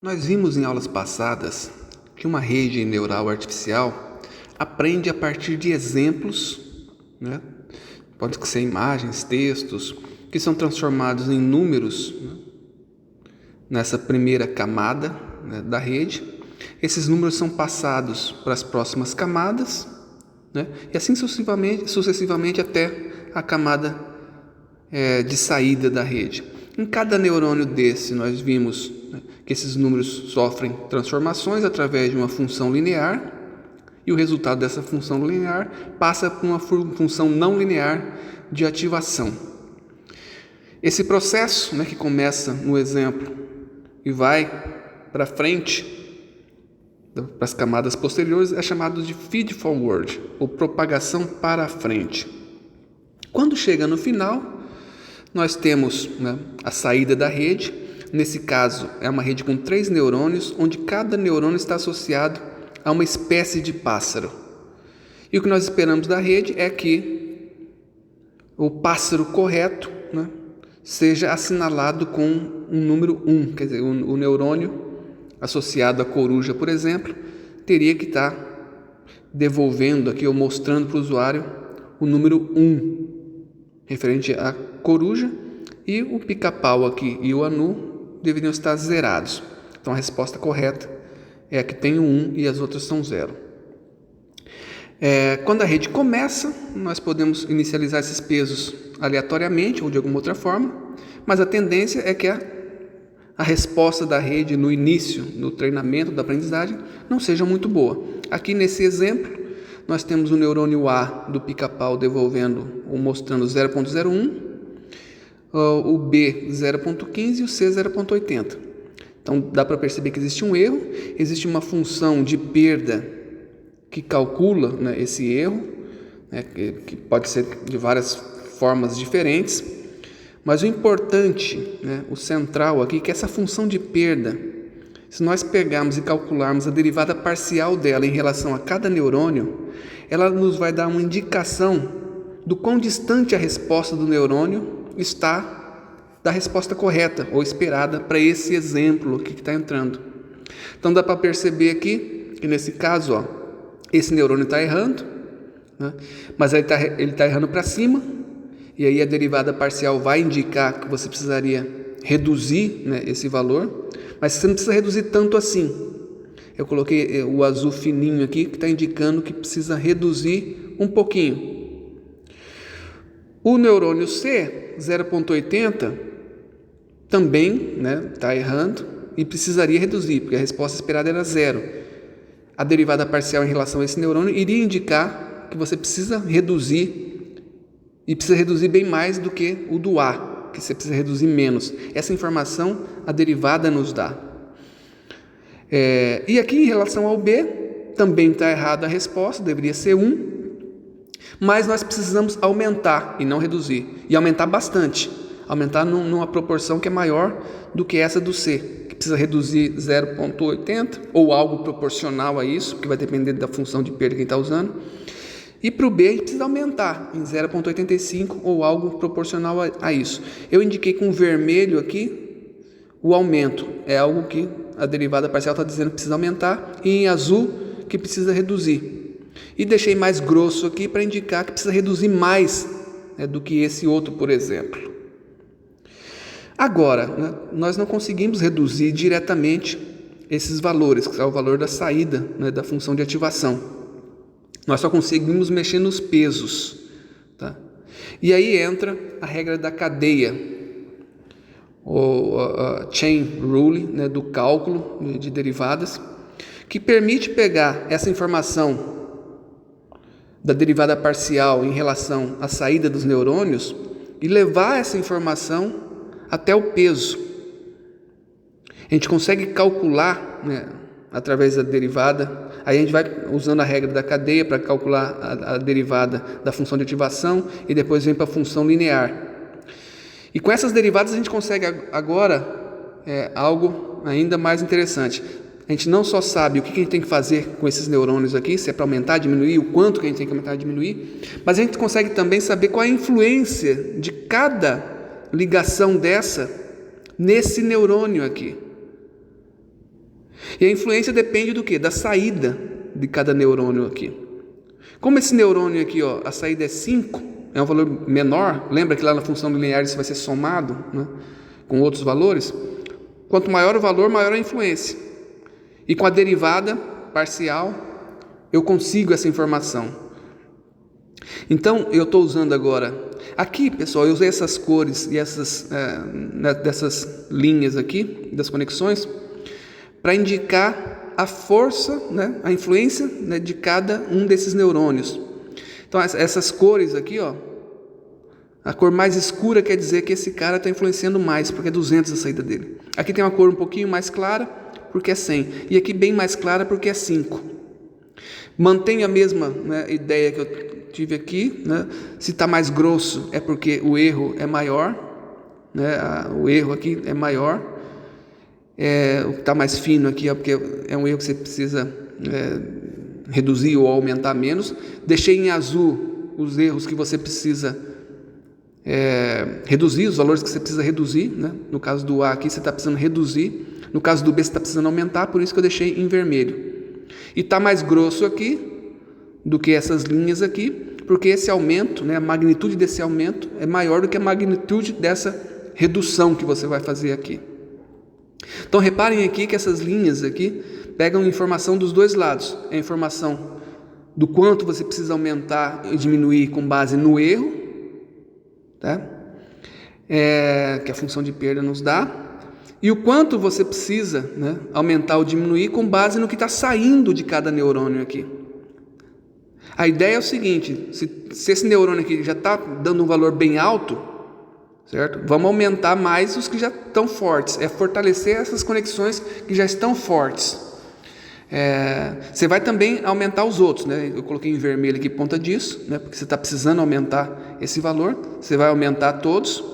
Nós vimos em aulas passadas que uma rede neural artificial aprende a partir de exemplos, né? Pode ser imagens, textos, que são transformados em números, né? Nessa primeira camada, né, da rede. Esses números são passados para as próximas camadas, né? E assim sucessivamente até a camada de saída da rede. Em cada neurônio desse, nós vimos, né, que esses números sofrem transformações através de uma função linear, e o resultado dessa função linear passa por uma função não linear de ativação. Esse processo, né, que começa no exemplo e vai para frente, para as camadas posteriores, é chamado de feed forward, ou propagação para a frente. Quando chega no final, nós temos, né, a saída da rede. Nesse caso, é uma rede com 3 neurônios, onde cada neurônio está associado a uma espécie de pássaro. E o que nós esperamos da rede é que o pássaro correto, né, seja assinalado com um número 1. Quer dizer, o neurônio associado à coruja, por exemplo, teria que estar devolvendo aqui ou mostrando para o usuário o número 1, referente à coruja, e o pica-pau aqui e o anu deveriam estar zerados. Então a resposta correta é a que tem o 1 e as outras são 0. Quando a rede começa, nós podemos inicializar esses pesos aleatoriamente ou de alguma outra forma, mas a tendência é que a resposta da rede no início, no treinamento da aprendizagem, não seja muito boa. Aqui nesse exemplo, nós temos o neurônio A do pica-pau devolvendo ou mostrando 0.01, o B 0.15 e o C 0.80. Então dá para perceber que existe um erro, existe uma função de perda que calcula, né, esse erro, né, que pode ser de várias formas diferentes, mas o importante, né, o central aqui, é que essa função de perda, se nós pegarmos e calcularmos a derivada parcial dela em relação a cada neurônio, ela nos vai dar uma indicação do quão distante a resposta do neurônio está da resposta correta ou esperada para esse exemplo aqui que está entrando. Então dá para perceber aqui que nesse caso, esse neurônio está errando, né, mas ele está errando para cima, e aí a derivada parcial vai indicar que você precisaria reduzir, né, esse valor, mas você não precisa reduzir tanto assim. Eu coloquei o azul fininho aqui, que está indicando que precisa reduzir um pouquinho. O neurônio C, 0.80, também está errando e precisaria reduzir, porque a resposta esperada era 0. A derivada parcial em relação a esse neurônio iria indicar que você precisa reduzir, e precisa reduzir bem mais do que o do A, que você precisa reduzir menos. Essa informação a derivada nos dá. E aqui em relação ao B, também está errada a resposta, deveria ser 1, mas nós precisamos aumentar e não reduzir, e aumentar bastante, aumentar numa proporção que é maior do que essa do C, que precisa reduzir 0.80 ou algo proporcional a isso, que vai depender da função de perda que está usando. E para o B, a gente precisa aumentar em 0.85 ou algo proporcional a isso. Eu indiquei com vermelho aqui o aumento. É algo que a derivada parcial está dizendo que precisa aumentar. E em azul, que precisa reduzir. E deixei mais grosso aqui para indicar que precisa reduzir mais, né, do que esse outro, por exemplo. Agora, né, nós não conseguimos reduzir diretamente esses valores, que é o valor da saída, né, da função de ativação. Nós só conseguimos mexer nos pesos, tá? E aí entra a regra da cadeia, ou a chain rule, né, do cálculo de derivadas, que permite pegar essa informação da derivada parcial em relação à saída dos neurônios e levar essa informação até o peso. A gente consegue calcular, né, através da derivada. Aí a gente vai usando a regra da cadeia para calcular a derivada da função de ativação e depois vem para a função linear. E com essas derivadas a gente consegue agora algo ainda mais interessante. A gente não só sabe o que a gente tem que fazer com esses neurônios aqui, se é para aumentar, diminuir, o quanto que a gente tem que aumentar, diminuir, mas a gente consegue também saber qual é a influência de cada ligação dessa nesse neurônio aqui. E a influência depende do quê? Da saída de cada neurônio aqui. Como esse neurônio aqui, ó, a saída é 5, é um valor menor, lembra que lá na função linear isso vai ser somado, né, com outros valores? Quanto maior o valor, maior a influência. E com a derivada parcial, eu consigo essa informação. Então, eu estou usando agora... Aqui, pessoal, eu usei essas cores e dessas linhas aqui, das conexões, para indicar a força, né, a influência, né, de cada um desses neurônios. Então, essas cores aqui, ó, a cor mais escura quer dizer que esse cara está influenciando mais, porque é 200 a saída dele. Aqui tem uma cor um pouquinho mais clara, porque é 100. E aqui bem mais clara, porque é 5. Mantém a mesma, né, ideia que eu tive aqui, né? Se está mais grosso é porque o erro é maior, né? O erro aqui é maior. O que está mais fino aqui é porque é um erro que você precisa reduzir ou aumentar menos. Deixei em azul os erros que você precisa reduzir, os valores que você precisa reduzir, né? No caso do A aqui você está precisando reduzir, no caso do B você está precisando aumentar, por isso que eu deixei em vermelho. E está mais grosso aqui do que essas linhas aqui, porque esse aumento, né, a magnitude desse aumento é maior do que a magnitude dessa redução que você vai fazer aqui. Então reparem aqui que essas linhas aqui pegam informação dos dois lados. É a informação do quanto você precisa aumentar e diminuir com base no erro, tá? Que a função de perda nos dá, e o quanto você precisa, né, aumentar ou diminuir com base no que está saindo de cada neurônio aqui. A ideia é o seguinte: se esse neurônio aqui já está dando um valor bem alto, certo? Vamos aumentar mais os que já estão fortes, fortalecer essas conexões que já estão fortes. Você vai também aumentar os outros, né? Eu coloquei em vermelho aqui por conta disso, né? Porque você está precisando aumentar esse valor. Você vai aumentar todos,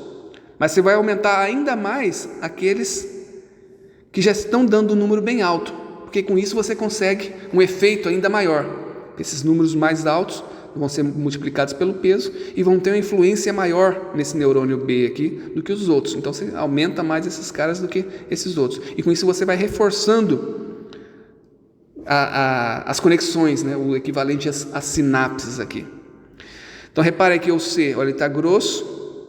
mas você vai aumentar ainda mais aqueles que já estão dando um número bem alto, porque com isso você consegue um efeito ainda maior. Esses números mais altos vão ser multiplicados pelo peso e vão ter uma influência maior nesse neurônio B aqui do que os outros. Então você aumenta mais esses caras do que esses outros. E com isso você vai reforçando as conexões, né? O equivalente às sinapses aqui. Então repare que o C, olha, ele está grosso,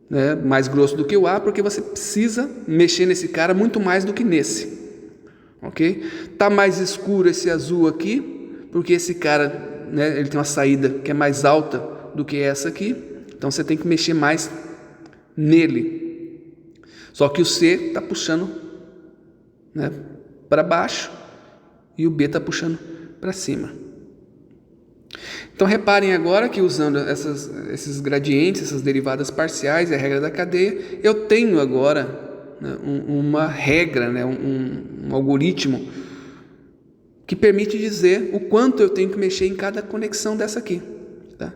né? Mais grosso do que o A, porque você precisa mexer nesse cara muito mais do que nesse. Ok? Está mais escuro esse azul aqui, porque esse cara, né, ele tem uma saída que é mais alta do que essa aqui, então você tem que mexer mais nele. Só que o C está puxando, né, para baixo e o B está puxando para cima. Então reparem agora que usando esses gradientes, essas derivadas parciais e a regra da cadeia, eu tenho agora, né, uma regra, né, um algoritmo que permite dizer o quanto eu tenho que mexer em cada conexão dessa aqui. Tá?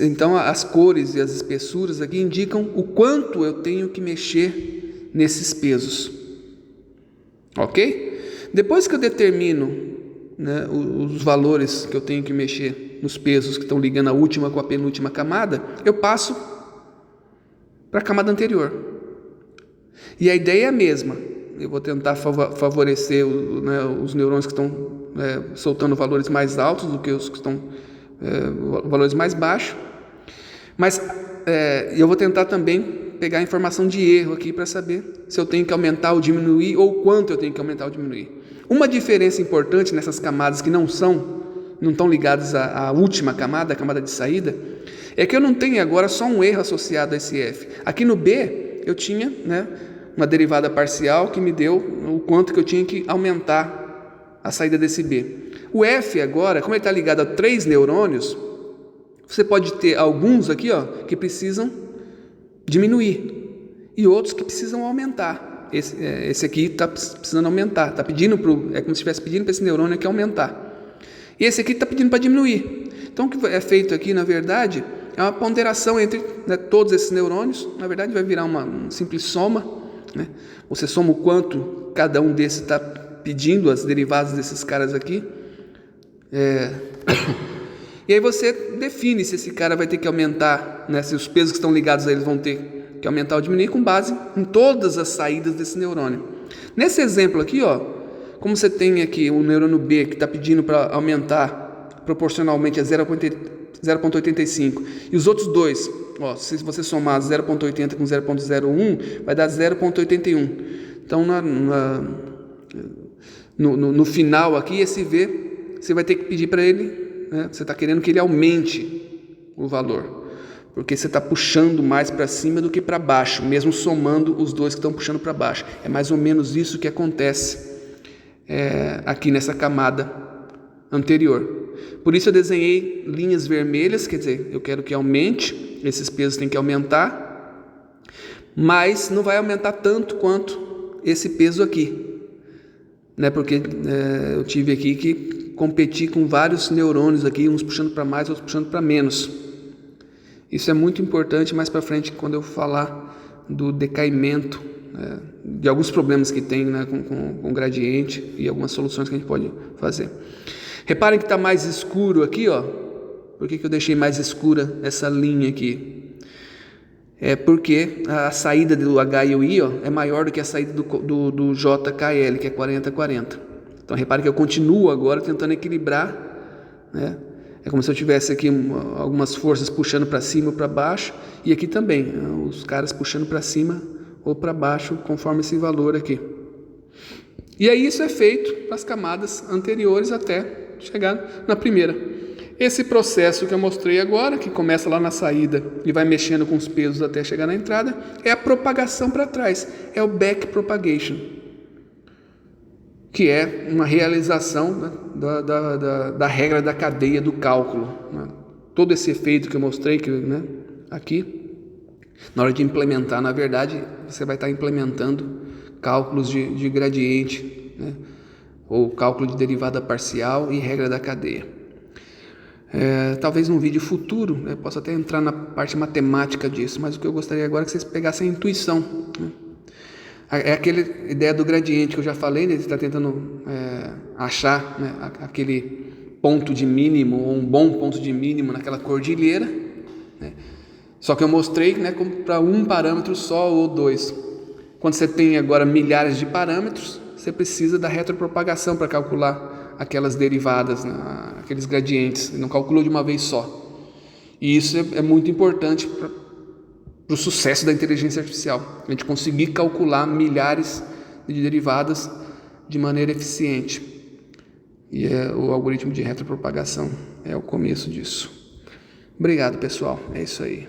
Então, as cores e as espessuras aqui indicam o quanto eu tenho que mexer nesses pesos. Ok? Depois que eu determino, né, os valores que eu tenho que mexer nos pesos que estão ligando a última com a penúltima camada, eu passo para a camada anterior. E a ideia é a mesma. Eu vou tentar favorecer os neurônios que estão soltando valores mais altos do que os que estão valores mais baixos. Mas eu vou tentar também pegar a informação de erro aqui para saber se eu tenho que aumentar ou diminuir ou quanto eu tenho que aumentar ou diminuir. Uma diferença importante nessas camadas que não estão ligadas à última camada, a camada de saída, é que eu não tenho agora só um erro associado a esse F. Aqui no B eu tinha, né, uma derivada parcial que me deu o quanto que eu tinha que aumentar a saída desse B. O F agora, como ele está ligado a 3 neurônios, você pode ter alguns aqui, ó, que precisam diminuir e outros que precisam aumentar. Esse aqui está precisando aumentar, está pedindo é como se estivesse pedindo para esse neurônio aqui aumentar. E esse aqui está pedindo para diminuir. Então o que é feito aqui, na verdade, é uma ponderação entre, né, todos esses neurônios. Na verdade vai virar uma simples soma. Né? Você soma o quanto cada um desses está pedindo, as derivadas desses caras aqui, e aí você define se esse cara vai ter que aumentar, né, se os pesos que estão ligados a eles vão ter que aumentar ou diminuir com base em todas as saídas desse neurônio. Nesse exemplo aqui, ó, como você tem aqui o neurônio B que está pedindo para aumentar proporcionalmente a 0,85 e os outros dois, ó, se você somar 0,80 com 0,01, vai dar 0,81. Então, no final aqui, esse V, você vai ter que pedir para ele, né, você está querendo que ele aumente o valor, porque você está puxando mais para cima do que para baixo, mesmo somando os dois que estão puxando para baixo. É mais ou menos isso que acontece aqui nessa camada anterior. Por isso eu desenhei linhas vermelhas, quer dizer, eu quero que aumente, esses pesos têm que aumentar, mas não vai aumentar tanto quanto esse peso aqui, né? Porque eu tive aqui que competir com vários neurônios aqui, uns puxando para mais, outros puxando para menos. Isso é muito importante mais para frente, quando eu falar do decaimento, de alguns problemas que tem, né, com gradiente e algumas soluções que a gente pode fazer. Reparem que está mais escuro aqui, ó. Por que eu deixei mais escura essa linha aqui? É porque a saída do H e o I, ó, é maior do que a saída do JKL, que é 40-40. Então reparem que eu continuo agora tentando equilibrar, né? É como se eu tivesse aqui algumas forças puxando para cima ou para baixo, e aqui também, os caras puxando para cima ou para baixo, conforme esse valor aqui. E aí isso é feito para as camadas anteriores até chegar na primeira. Esse processo que eu mostrei agora, que começa lá na saída e vai mexendo com os pesos até chegar na entrada, é a propagação para trás, é o back propagation, que é uma realização, né, da regra da cadeia do cálculo, né? Todo esse efeito que eu mostrei né, aqui, na hora de implementar, na verdade, você vai estar implementando cálculos de gradiente, né, ou cálculo de derivada parcial e regra da cadeia. Talvez num vídeo futuro, né, possa até entrar na parte matemática disso, mas o que eu gostaria agora é que vocês pegassem a intuição, né? É aquela ideia do gradiente que eu já falei, né? Você está tentando achar, né, aquele ponto de mínimo, ou um bom ponto de mínimo naquela cordilheira, né? Só que eu mostrei, né, para um parâmetro só ou dois. Quando você tem agora milhares de parâmetros, você precisa da retropropagação para calcular aquelas derivadas, né, aqueles gradientes, não calculou de uma vez só. E isso é muito importante para o sucesso da inteligência artificial, a gente conseguir calcular milhares de derivadas de maneira eficiente. E o algoritmo de retropropagação é o começo disso. Obrigado, pessoal. É isso aí.